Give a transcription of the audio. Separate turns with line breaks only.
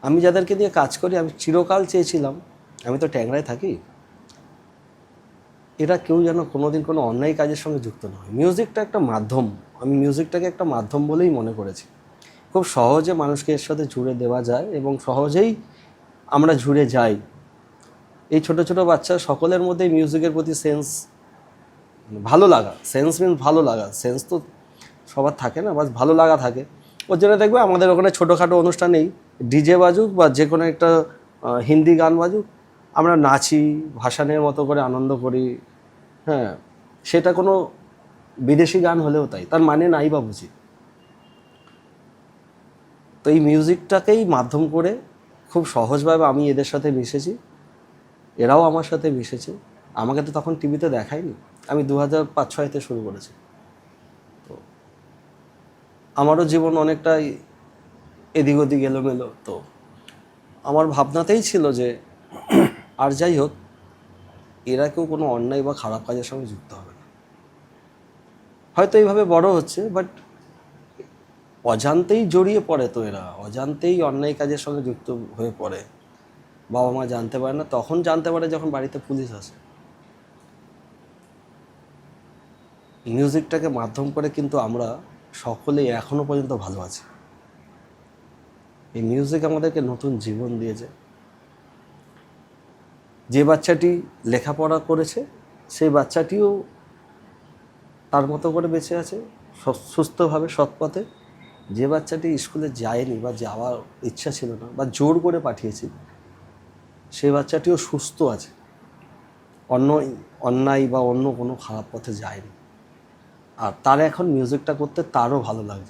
আমি যাদেরকে দিয়ে কাজ করি, আমি চিরকাল চেয়েছিলাম, আমি তো ট্যাংরায় থাকি, এরা কেউ যেন কোনোদিন কোনো অন্যায় কাজের সঙ্গে যুক্ত না হয়। মিউজিকটা একটা মাধ্যম, আমি মিউজিকটাকে একটা মাধ্যম বলেই মনে করেছি। খুব সহজে মানুষকে এর সাথে জুড়ে দেওয়া যায় এবং সহজেই আমরা জুড়ে যাই। এই ছোট ছোট বাচ্চা সকলের মধ্যেই মিউজিকের প্রতি সেন্স, ভালো লাগা, সেন্স মিনস ভালো লাগা, সেন্স তো সবার থাকে না, বাস ভালো লাগা থাকে। ওর জন্য দেখবে আমাদের ওখানে ছোটোখাটো অনুষ্ঠানেই ডিজে বাজুক বা যে কোনো একটা হিন্দি গান বাজুক, আমরা নাচি, ভাসানের মতো করে আনন্দ করি। হ্যাঁ, সেটা কোনো বিদেশি গান হলেও তাই, তার মানে নাই বা বুঝি। তো এই মিউজিকটাকেই মাধ্যম করে খুব সহজভাবে আমি এদের সাথে মিশেছি, এরাও আমার সাথে মিশেছে। আমাকে তো তখন টিভিতে দেখায়নি, আমি 2005-06 শুরু করেছি। তো আমারও জীবন অনেকটাই এদিক ওদিক এলোমেলো। তো আমার ভাবনাতেই ছিল যে আর যাই হোক, এরা কেউ কোনো অন্যায় বা খারাপ কাজের সঙ্গে যুক্ত হবে না। হয়তো এইভাবে বড় হচ্ছে, বাট অজান্তেই জড়িয়ে পড়ে, তো এরা অজান্তেই অন্যায় কাজের সঙ্গে যুক্ত হয়ে পড়ে। বাবা মা জানতে পারে না, তখন জানতে পারে যখন বাড়িতে পুলিশ আসে। মিউজিকটাকে মাধ্যম করে কিন্তু আমরা সকলেই এখনো পর্যন্ত ভালো আছি। এই মিউজিক আমাদেরকে নতুন জীবন দিয়েছে। যে বাচ্চাটি লেখাপড়া করেছে সেই বাচ্চাটিও তার মতো করে বেঁচে আছে সুস্থভাবে, সৎ পথে। যে বাচ্চাটি স্কুলে যায়নি বা যাওয়ার ইচ্ছা ছিল না বা জোর করে পাঠিয়েছি, সেই বাচ্চাটিও সুস্থ আছে, অন্যায় বা অন্য কোনো খারাপ পথে যায়নি। আর তার এখন মিউজিকটা করতে তারও ভালো লাগছে।